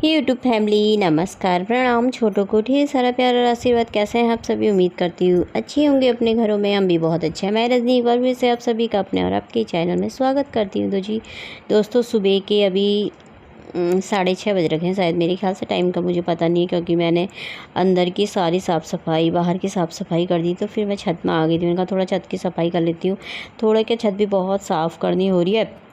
YouTube family नमस्कार प्रणाम। छोटों को ढेर सारा प्यार और आशीर्वाद। कैसे हैं आप सभी? उम्मीद करती हूँ अच्छे होंगे अपने घरों में। हम भी बहुत अच्छे हैं। मैं रजनी एक बार फिर से आप सभी का अपने और आपके चैनल में स्वागत करती हूँ। तो जी दोस्तों, सुबह के अभी 6:30 बज रखे हैं शायद, मेरे ख्याल से। टाइम का मुझे पता नहीं है क्योंकि मैंने अंदर की सारी साफ़ सफाई, बाहर की साफ़ सफाई कर दी। तो फिर मैं छत में आ गई थी। मैंने कहा थोड़ा छत की सफाई कर लेती हूँ। थोड़ा क्या, छत भी बहुत साफ़ करनी हो रही है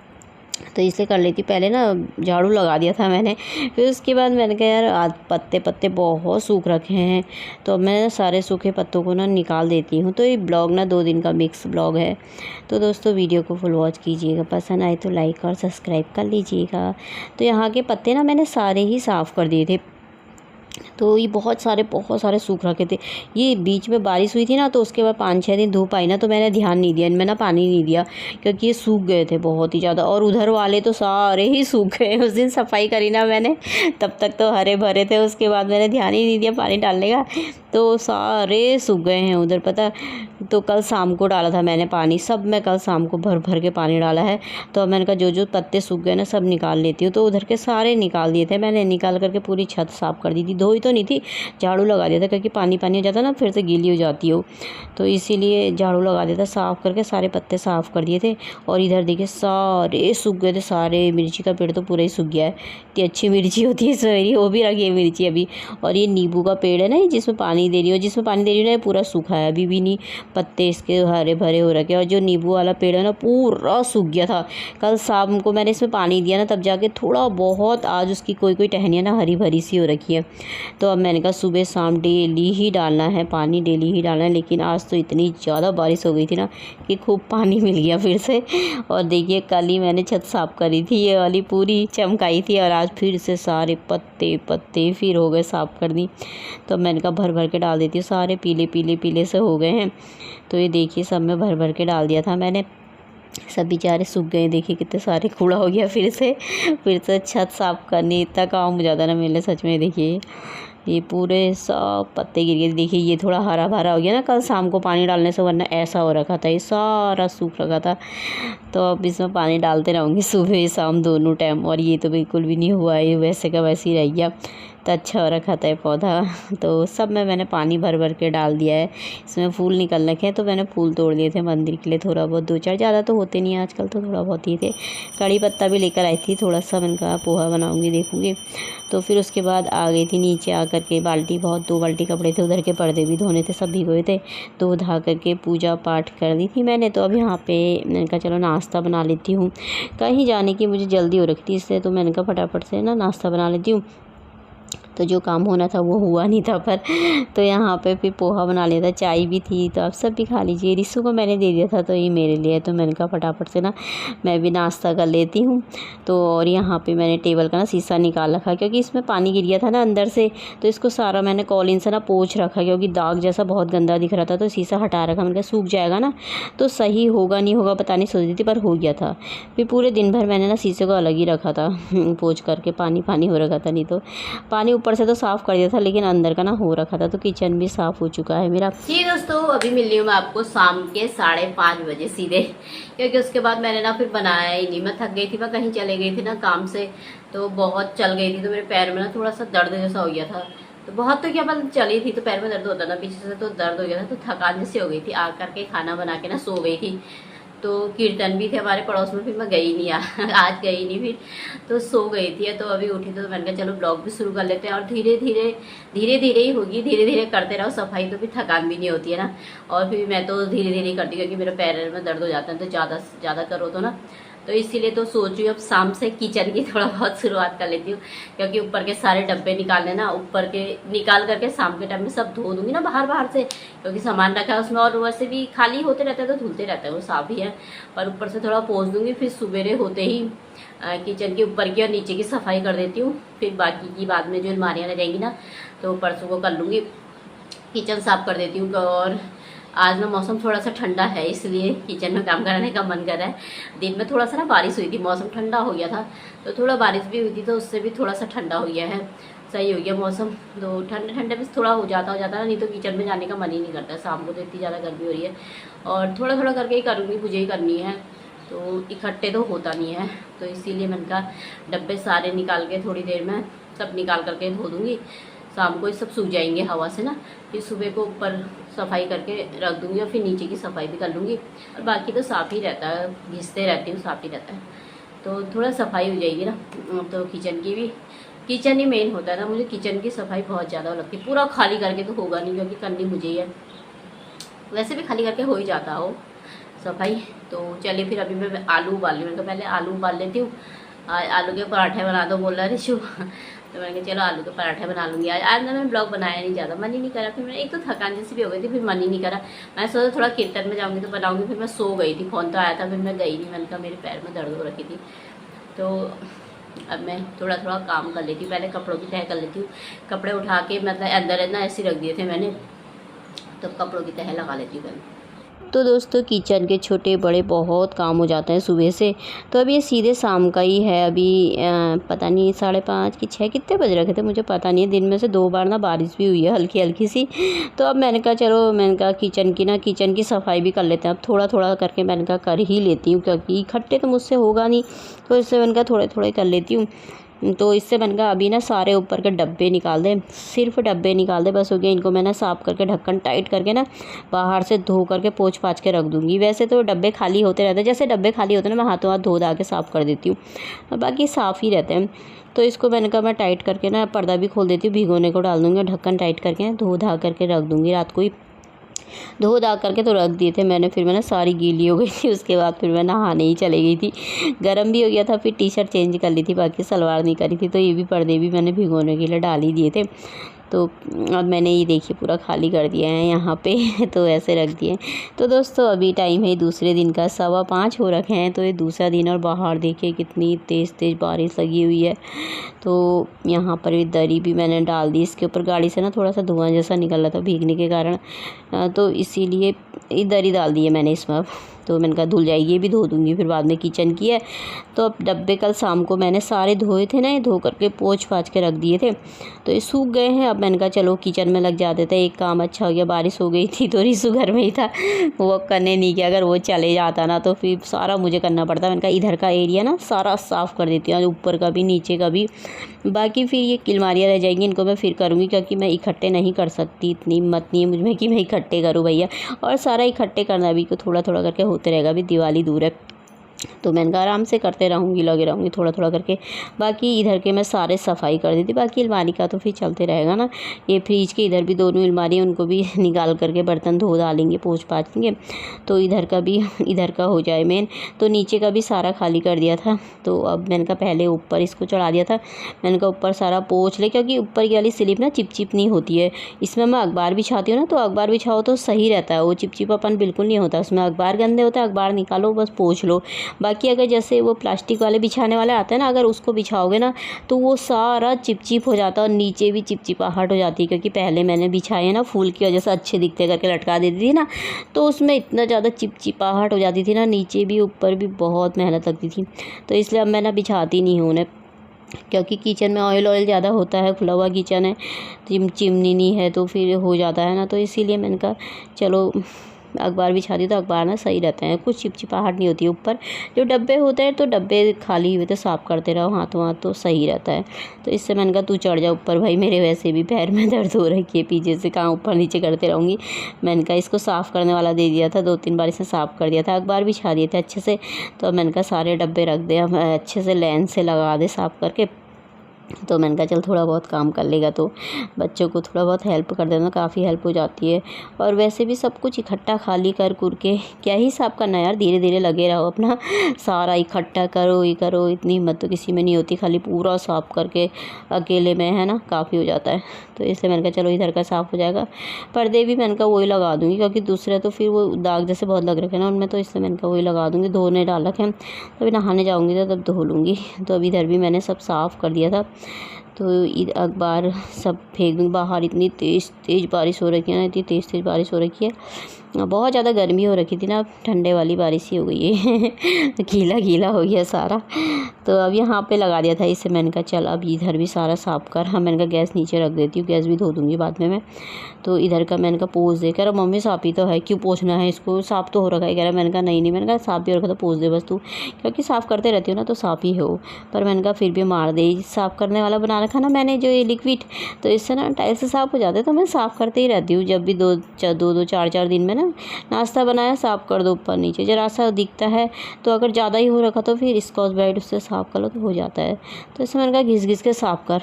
तो इसलिए कर लेती। पहले ना झाड़ू लगा दिया था मैंने, फिर उसके बाद मैंने कहा यार आज पत्ते बहुत सूख रखे हैं, तो अब मैं सारे सूखे पत्तों को ना निकाल देती हूँ। तो ये ब्लॉग ना 2 दिन का मिक्स ब्लॉग है। तो दोस्तों वीडियो को फुल वॉच कीजिएगा, पसंद आए तो लाइक और सब्सक्राइब कर लीजिएगा। तो यहाँ के पत्ते ना मैंने सारे ही साफ़ कर दिए थे। तो ये बहुत सारे सूख रखे थे। ये बीच में बारिश हुई थी ना, तो उसके बाद 5-6 दिन धूप आई ना, तो मैंने ध्यान नहीं दिया इनमें ना, पानी नहीं दिया क्योंकि ये सूख गए थे बहुत ही ज़्यादा। और उधर वाले तो सारे ही सूख गए। उस दिन सफाई करी ना मैंने, तब तक तो हरे भरे थे। उसके बाद मैंने ध्यान ही नहीं दिया पानी डालने का, तो सारे सूख गए हैं उधर, पता। तो कल शाम को डाला था मैंने पानी, सब मैं कल शाम को भर भर के पानी डाला है। तो अब मैंने कहा जो पत्ते सूख गए ना सब निकाल लेती हूँ। तो उधर के सारे निकाल दिए थे मैंने, निकाल करके पूरी छत साफ़ कर दी थी। धोई तो नहीं थी, झाड़ू लगा दिया था क्योंकि पानी हो जाता ना, फिर से गीली हो जाती हो, तो इसीलिए झाड़ू लगा दिया था। साफ़ करके सारे पत्ते साफ़ कर दिए थे। और इधर देखिए सारे सूख गए थे सारे। मिर्ची का पेड़ तो पूरा ही सूख गया है। इतनी अच्छी मिर्ची होती है मेरी, वो भी रखी है मिर्ची अभी। और ये नींबू का पेड़ है ना, जिसमें पानी दे रही हूँ, ना पूरा सूखा है, अभी भी नहीं पत्ते इसके हरे भरे हो रखे। और जो नींबू वाला पेड़ है ना, पूरा सूख गया था। कल शाम को मैंने इसमें पानी दिया ना, तब जाके थोड़ा बहुत आज उसकी कोई टहनियाँ ना हरी भरी सी हो रखी है। तो अब मैंने कहा सुबह शाम डेली ही डालना है पानी, डेली ही डालना है। लेकिन आज तो इतनी ज़्यादा बारिश हो गई थी ना कि खूब पानी मिल गया फिर से। और देखिए कल ही मैंने छत साफ़ करी थी, ये वाली पूरी चमकाई थी, और आज फिर से सारे पत्ते फिर हो गए साफ़ कर दी। तो मैंने कहा भर भर के डाल देती हूँ, सारे पीले से हो गए हैं। तो ये देखिए सब में भर भर के डाल दिया था मैंने, सब बेचारे सूख गए। देखिए कितने सारे कूड़ा हो गया फिर से छत साफ़ करनी, इतना काम हो जाता ना मेरे सच में। देखिए ये पूरे सब पत्ते गिर गए। देखिए ये थोड़ा हरा भरा हो गया ना कल शाम को पानी डालने से, वरना ऐसा हो रखा था, ये सारा सूख रखा था। तो अब इसमें पानी डालते रहूँगी सुबह शाम दोनों टाइम। और ये तो बिल्कुल भी नहीं हुआ, ये वैसे का वैसे ही रह गया। तो अच्छा हो रखा था ये पौधा। तो सब में मैंने पानी भर भर के डाल दिया है। इसमें फूल निकल रखे हैं, तो मैंने फूल तोड़ लिए थे मंदिर के लिए, थोड़ा बहुत 2-4, ज़्यादा तो होते नहीं आजकल, तो थोड़ा बहुत ही थे। कड़ी पत्ता भी लेकर आई थी थोड़ा सा, मैंने कहा पोहा बनाऊँगी, देखूँगी। तो फिर उसके बाद आ गई थी नीचे, आकर के बाल्टी 2 बाल्टी कपड़े थे, उधर के पर्दे भी धोने थे, सब भिगोए थे। तो धो करके पूजा पाठ कर दी थी मैंने। तो अब यहाँ पे मैंने कहा चलो नाश्ता बना लेती हूँ। कहीं जाने की मुझे जल्दी हो रखी थी, इसलिए तो मैंने कहा फटाफट से ना नाश्ता बना लेती हूँ। तो जो काम होना था वो हुआ नहीं था, पर तो यहाँ पे फिर पोहा बना लिया था, चाय भी थी। तो आप सब भी खा लीजिए। रिसू को मैंने दे दिया था, तो ये मेरे लिए। तो मैंने कहा फटाफट से ना मैं भी नाश्ता कर लेती हूँ। तो और यहाँ पे मैंने टेबल का ना शीशा निकाल रखा, क्योंकि इसमें पानी गिर गया था ना अंदर से। तो इसको सारा मैंने कॉलिन से ना पोंछ रखा, क्योंकि दाग जैसा बहुत गंदा दिख रहा था। तो शीशा हटा रखा, मैंने कहा सूख जाएगा ना तो सही होगा, नहीं होगा पता नहीं, सोच रही थी, पर हो गया था। फिर पूरे दिन भर मैंने ना शीशे को अलग ही रखा था पोंछ करके, पानी हो रखा था। नहीं तो पानी ऊपर से तो साफ़ कर दिया था, लेकिन अंदर का ना हो रखा था। तो किचन भी साफ़ हो चुका है मेरा। जी दोस्तों, अभी मिल रही हूँ मैं आपको शाम के 5:30 बजे सीधे, क्योंकि उसके बाद मैंने ना फिर बनाया ही नहीं। मैं थक गई थी, मैं कहीं चले गई थी ना काम से, तो बहुत चल गई थी। तो मेरे पैर में ना थोड़ा सा दर्द जैसा हो गया था। तो बहुत तो क्या, मतलब चली थी तो पैर में दर्द होता था पीछे से, तो दर्द हो गया था। तो थकान जैसी हो गई थी, आ करके खाना बना के ना सो गई थी। तो कीर्तन भी थे हमारे पड़ोस में, फिर मैं गई नहीं आज गई नहीं, फिर तो सो गई थी। तो अभी उठी तो मैंने कहा चलो ब्लॉग भी शुरू कर लेते हैं। और धीरे धीरे ही होगी, धीरे धीरे करते रहो सफाई, तो फिर थकान भी नहीं होती है ना। और फिर मैं तो धीरे धीरे ही करती हूँ, क्योंकि मेरे पैर में दर्द हो जाता है, तो ज़्यादा से ज़्यादा करो तो ना। तो इसीलिए तो सोच रही हूँ अब शाम से किचन की थोड़ा बहुत शुरुआत कर लेती हूँ, क्योंकि ऊपर के सारे डब्बे निकालने ना, ऊपर के निकाल करके शाम के टाइम में सब धो दूंगी ना बाहर से, क्योंकि सामान रखा है उसमें। और वैसे भी खाली होते रहते हैं तो धुलते रहते हैं, वो साफ ही है। और ऊपर से थोड़ा पोंछ दूंगी, फिर सुबेरे होते ही किचन के ऊपर की और नीचे की सफाई कर देती हूँ। फिर बाकी की बाद में जो अलमारियाँ रह जाएंगी ना, तो परसों को कर लूँगी, किचन साफ कर देती हूँ। और आज ना मौसम थोड़ा सा ठंडा है, इसलिए किचन में काम करने का मन कर रहा है। दिन में थोड़ा सा ना बारिश हुई थी, मौसम ठंडा हो गया था, तो थोड़ा बारिश भी हुई थी, तो उससे भी थोड़ा सा ठंडा हो गया है, सही हो गया मौसम। तो ठंडे में थोड़ा हो जाता ना, नहीं तो किचन में जाने का मन ही नहीं करता शाम को, तो इतनी ज़्यादा गर्मी हो रही है। और थोड़ा थोड़ा करके ही करूँगी, मुझे ही करनी है, तो इकट्ठे तो होता नहीं है। तो इसीलिए मैंने कहा डब्बे सारे निकाल के थोड़ी देर में सब निकाल करके धो दूँगी। शाम को ये सब सूख जाएंगे हवा से ना, फिर सुबह को ऊपर सफाई करके रख दूँगी और फिर नीचे की सफाई भी कर लूँगी। और बाकी तो साफ़ ही रहता है, घिसते रहती हूँ, साफ़ ही रहता है, तो थोड़ा सफाई हो जाएगी ना। तो किचन की भी, किचन ही मेन होता है ना, मुझे किचन की सफाई बहुत ज़्यादा लगती है। पूरा खाली करके तो होगा नहीं, क्योंकि करनी मुझे ही है, वैसे भी खाली करके हो ही जाता हो सफाई। तो चलिए फिर अभी मैं आलू उबाल रही हूँ, तो पहले आलू उबाल लेती हूँ। आलू के पराठे बना दो बोल रहा रिशु तो मैंने कहा चलो आलू के पराठे बना लूँगी। आज ना मैं ब्लॉग बनाया नहीं, ज़्यादा मन ही नहीं करा। फिर मैं एक तो थकान जैसी भी हो गई थी, फिर मन ही नहीं करा। मैं सोचा थोड़ा कीर्तन में जाऊँगी तो बनाऊँगी, फिर मैं सो गई थी, फ़ोन तो आया था, फिर मैं गई नहीं। मैंने कहा मेरे पैर में दर्द हो रखी थी, तो अब मैं थोड़ा थोड़ा काम कर लेती हूँ। पहले कपड़ों की तह कर लेती हूँ। कपड़े उठा के मतलब अंदर ना ऐसे रख दिए थे मैंने, तो कपड़ों की तह लगा लेती हूँ पहले। तो दोस्तों किचन के छोटे बड़े बहुत काम हो जाते हैं सुबह से। तो अब ये सीधे शाम का ही है। अभी पता नहीं 5:30 कि 6 कितने बज रखे थे मुझे पता नहीं है। दिन में से 2 बार ना बारिश भी हुई है हल्की हल्की सी। तो अब मैंने कहा चलो, मैंने कहा किचन की सफाई भी कर लेते हैं। अब थोड़ा थोड़ा करके मैंने कहा कर ही लेती हूँ, क्योंकि इकट्ठे तो मुझसे होगा नहीं, तो इससे मैंने कहा थोड़े थोड़े कर लेती हूँ। तो इससे मैंने कहा अभी ना सारे ऊपर के डब्बे निकाल दे, सिर्फ डब्बे निकाल दे बस हो गया। इनको मैंने साफ़ करके ढक्कन टाइट करके ना बाहर से धो करके पोंछ पाछ के रख दूँगी। वैसे तो डब्बे खाली होते रहते हैं, जैसे डब्बे खाली होते हैं ना मैं हाथों हाथ धो धा के साफ़ कर देती हूँ, और बाकी साफ़ ही रहते हैं। तो इसको मैंने कहा मैं टाइट करके ना पर्दा भी खोल देती हूँ, भिगोने को डाल दूँगी और ढक्कन टाइट करके धो धा करके रख दूँगी। रात को ही धो धा करके तो रख दिए थे मैंने, फिर मैं ना सारी गीली हो गई थी। उसके बाद फिर मैं नहाने ही चली गई थी, गर्म भी हो गया था। फिर टी शर्ट चेंज कर ली थी, बाकी सलवार नहीं करी थी। तो ये भी पर्दे भी मैंने भिगोने के लिए डाल ही दिए थे। तो अब मैंने ये देखिए पूरा खाली कर दिया है यहाँ पे तो ऐसे रख दिए। तो दोस्तों अभी टाइम है दूसरे दिन का, 5:15 हो रखे हैं। तो ये दूसरा दिन और बाहर देखिए कितनी तेज़ तेज़ बारिश लगी हुई है। तो यहाँ पर भी दरी भी मैंने डाल दी। इसके ऊपर गाड़ी से ना थोड़ा सा धुआं जैसा निकल रहा था भीगने के कारण, तो इसीलिए ये दरी डाल दी है मैंने इसमें। अब तो मैंने कहा धुल जाएगी, ये भी धो दूँगी फिर बाद में किचन की है। तो अब डब्बे कल शाम को मैंने सारे धोए थे ना, ये धो करके पोंछ पाछ के रख दिए थे, तो ये सूख गए हैं। अब मैंने कहा चलो किचन में लग जाते थे, एक काम अच्छा हो गया। बारिश हो गई थी तो रिशु घर में ही था, वो करने नहीं गया। अगर वो चले जाता ना तो फिर सारा मुझे करना पड़ता। मैंने कहा इधर का एरिया ना सारा साफ़ कर देती हूँ, ऊपर का भी नीचे का भी। बाकी फिर ये अलमारियाँ रह जाएंगी, इनको मैं फिर करूँगी, क्योंकि मैं इकट्ठे नहीं कर सकती, इतनी हिम्मत नहीं है मुझ में कि मैं इकट्ठे करूँ भैया। और सारा इकट्ठे करना भी तो थोड़ा थोड़ा करके होते रहेगा, अभी दिवाली दूर है, तो मैंने कहा आराम से करते रहूँगी, लगे रहूँगी थोड़ा थोड़ा करके। बाकी इधर के मैं सारे सफाई कर दी थी, बाकी अलमारी का तो फिर चलते रहेगा ना। ये फ्रिज के इधर भी दोनों अलमारी हैं, उनको भी निकाल करके बर्तन धो डालेंगे, पोंछ पाछेंगे, तो इधर का भी इधर का हो जाए मेन। तो नीचे का भी सारा खाली कर दिया था। तो अब मैंने कहा पहले ऊपर इसको चढ़ा दिया था, मैंने कहा ऊपर सारा पोंछ ले, क्योंकि ऊपर की वाली स्लिप ना चिपचिप नहीं होती है। इसमें मैं अखबार बिछाती हूँ ना, तो अखबार बिछाओ तो सही रहता है, वो चिपचिपापन बिल्कुल नहीं होता उसमें। अखबार गंदे होता है, अखबार निकालो बस पोंछ लो। बाकी अगर जैसे वो प्लास्टिक वाले बिछाने वाले आते हैं ना, अगर उसको बिछाओगे ना तो वो सारा चिपचिप हो जाता है, और नीचे भी चिपचिपाहट हो जाती है। क्योंकि पहले मैंने बिछाए ना फूल की वजह से अच्छे दिखते करके लटका देती थी ना, तो उसमें इतना ज़्यादा चिपचिपाहट हो जाती थी ना, नीचे भी ऊपर भी बहुत मेहनत लगती थी। तो इसलिए अब मैं ना बिछाती नहीं हूँ उन्हें, क्योंकि किचन में ऑयल ज़्यादा होता है, खुला हुआ किचन है, चिमनी नहीं है, तो फिर हो जाता है ना। तो इसीलिए मैंने कहा चलो अखबार बिछा दी, तो अखबार ना सही रहते हैं, कुछ चिपचिपाहट नहीं होती। ऊपर जो डब्बे होते हैं तो डब्बे खाली हुए तो साफ़ करते रहो हाथों हाथ, तो सही रहता है। तो इससे मैंने कहा तू चढ़ जा ऊपर भाई, मेरे वैसे भी पैर में दर्द हो रखी है पीछे से, कहाँ ऊपर नीचे करते रहूँगी। मैंने कहा इसको साफ़ करने वाला दे दिया था, 2-3 बार इसे साफ़ कर दिया था, अखबार बिछा दिए थे अच्छे से। तो अब मैंने कहा सारे डब्बे रख दे, अच्छे से लाइन से लगा दे साफ़ करके। तो मैंने कहा चल थोड़ा बहुत काम कर लेगा तो बच्चों को थोड़ा बहुत हेल्प कर देना, काफ़ी हेल्प हो जाती है। और वैसे भी सब कुछ इकट्ठा खाली कर के क्या ही साफ़ करना यार, धीरे धीरे लगे रहो अपना, सारा इकट्ठा करो ये करो, इतनी हिम्मत तो किसी में नहीं होती, खाली पूरा साफ़ करके अकेले में है ना काफ़ी हो जाता है। तो इसलिए मैंने कहा चलो इधर का साफ़ हो जाएगा। पर्दे भी मैंने कहा वही लगा दूँगी, क्योंकि दूसरे तो फिर वो दाग जैसे बहुत लग रखे हैं ना उनमें, तो इसलिए मैंने कहा वही लगा दूँगी। धोने डाल रखे हैं, तभी नहाने जाऊँगी तो तब धो लूँगी। तो अभी इधर भी मैंने सब साफ़ कर दिया था, तो अखबार सब फेंक दूँ बाहर। इतनी तेज़ तेज़ बारिश हो रखी है ना, इतनी तेज़ तेज़ बारिश हो रखी है, बहुत ज़्यादा गर्मी हो रखी थी ना, ठंडे वाली बारिश ही हो गई है तो गीला गीला हो गया सारा। तो अब यहाँ पे लगा दिया था इसे, मैंने कहा चल अब इधर भी सारा साफ़ कर। हाँ, मैंने कहा गैस नीचे रख देती हूँ, गैस भी धो दूँगी बाद में मैं। तो इधर का मैंने कहा पोंछ दे। कह रहा मम्मी साफ़ ही तो है, क्यों पोंछना है इसको, साफ़ तो हो रखा है। कह रहा मैंने कहा नहीं, मैंने कहा साफ़ भी हो रखा तो पोंछ दे बस तू, क्योंकि साफ़ करते रहती हो ना तो साफ़ ही हो। पर मैंने कहा फिर भी मार दे, साफ़ करने वाला बना रखा ना मैंने जो ये लिक्विड, तो इससे ना टाइल्स से साफ़ हो जाते हैं। तो मैं साफ़ करते ही रहती हूँ, जब भी दो दो 4 दिन में ना नाश्ता बनाया साफ़ कर दो ऊपर नीचे, जरा सा दिखता है। तो अगर ज़्यादा ही हो रखा तो फिर स्कॉच ब्राइट उससे साफ़ कर लो तो हो जाता है। तो इससे मैंने कहा घिस घिस के साफ़ कर।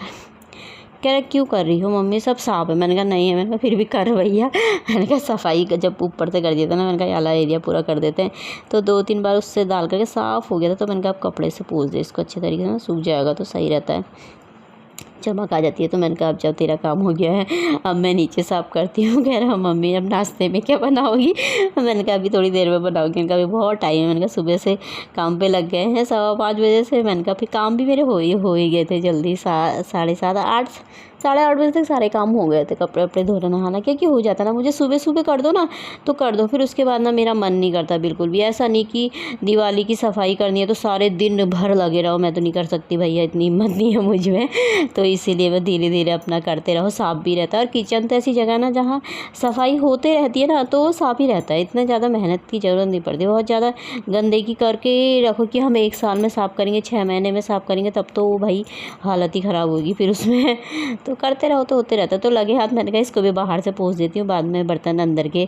कह रहा क्यों कर रही हो मम्मी, सब साफ़ है। मैंने कहा नहीं है। मैंने कहा फिर भी कर भैया। मैंने कहा सफाई का जब ऊपर से कर दिया था ना, मैंने कहा ये वाला एरिया पूरा कर देते हैं। तो 2-3 बार उससे डाल करके साफ़ हो गया था। तो मैंने कहा आप कपड़े से पोंछ दे इसको अच्छे तरीके से ना, सूख जाएगा तो सही रहता है, चमक आ जाती है। तो मैंने कहा अब जब तेरा काम हो गया है अब मैं नीचे साफ़ करती हूँ। कह रहा मम्मी अब नाश्ते में क्या बनाओगी। मैंने कहा अभी थोड़ी देर में बनाऊँगी। मैंने कहा अभी बहुत टाइम है। मैंने कहा सुबह से काम पे लग गए हैं 5:15 बजे से। मैंने कहा फिर काम भी मेरे हो ही गए थे जल्दी, 7:30 8 8:30 बजे तक सारे काम हो गए थे। कपड़े वपड़े धोना नहाना क्योंकि हो जाता ना, मुझे सुबह सुबह कर दो ना तो कर दो, फिर उसके बाद ना मेरा मन नहीं करता बिल्कुल भी। ऐसा नहीं कि दिवाली की सफाई करनी है तो सारे दिन भर लगे रहो, मैं तो नहीं कर सकती भैया, इतनी हिम्मत नहीं है मुझ में। तो इसीलिए मैं धीरे धीरे अपना करते रहो, साफ़ भी रहता है। और किचन तो ऐसी जगह ना जहाँ सफाई होते रहती है ना तो वो साफ़ ही रहता है, इतना ज़्यादा मेहनत की ज़रूरत नहीं पड़ती। बहुत ज़्यादा गंदगी करके रखो कि हम 1 साल में साफ़ करेंगे, 6 महीने में साफ़ करेंगे, तब तो भाई हालत ही ख़राब होगी फिर उसमें। तो करते रहो तो होते रहता है। तो लगे हाथ मैंने कहा इसको भी बाहर से पोंछ देती हूँ, बाद में बर्तन अंदर के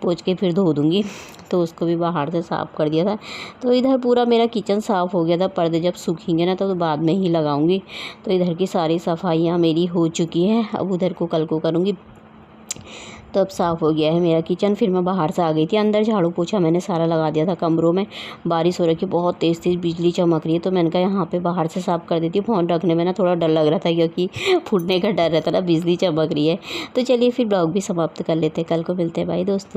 पोंछ के फिर धो दूँगी। तो उसको भी बाहर से साफ़ कर दिया था। तो इधर पूरा मेरा किचन साफ़ हो गया था। पर्दे जब सूखेंगे ना तो बाद में ही लगाऊंगी। तो इधर की सारी सफाइयाँ मेरी हो चुकी हैं, अब उधर को कल को करूँगी। तो अब साफ़ हो गया है मेरा किचन। फिर मैं बाहर से आ गई थी, अंदर झाड़ू पोछा मैंने सारा लगा दिया था कमरों में। बारिश हो रही है, बहुत तेज़ तेज़ बिजली चमक रही है। तो मैंने कहा यहाँ पे बाहर से साफ़ कर देती हूँ। फ़ोन रखने में ना थोड़ा डर लग रहा था क्योंकि फूटने का डर रहता ना, बिजली चमक रही है। तो चलिए फिर ब्लॉग भी समाप्त कर लेते हैं, कल को मिलते हैं, बाय दोस्तों।